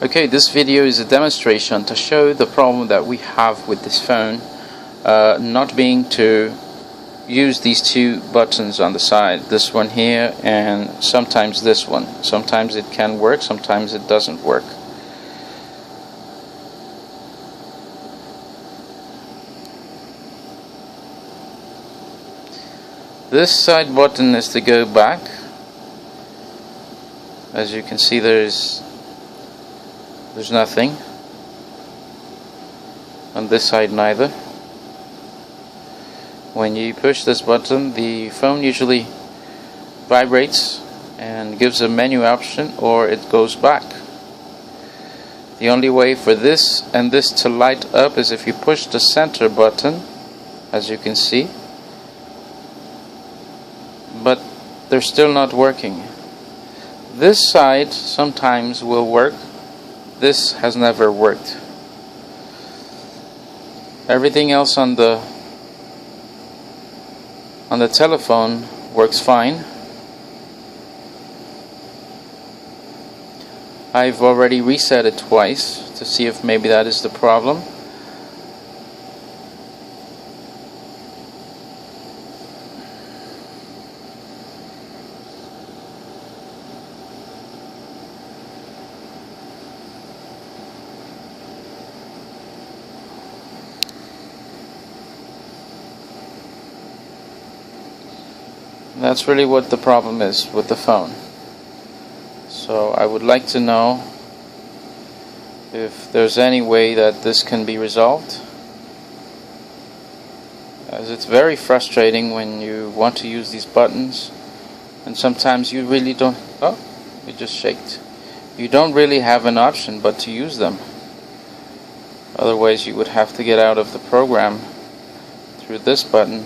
Okay, this video is a demonstration to show the problem that we have with this phone not being to use these two buttons on the side, this one here and sometimes this one. Sometimes it can work, sometimes it doesn't work. This side button is to go back. As you can see, there's nothing on this side neither. When you push this button, the phone usually vibrates and gives a menu option, or it goes back. The only way for this and this to light up is if you push the center button, as you can see, but they're still not working. This side sometimes will work. This has never worked. Everything else on the telephone works fine. I've already reset it twice to see if maybe that is the problem. That's really what the problem is with the phone. So I would like to know if there's any way that this can be resolved, as it's very frustrating when you want to use these buttons and sometimes you really don't. Oh, it just shaked. You don't really have an option but to use them. Otherwise you would have to get out of the program through this button.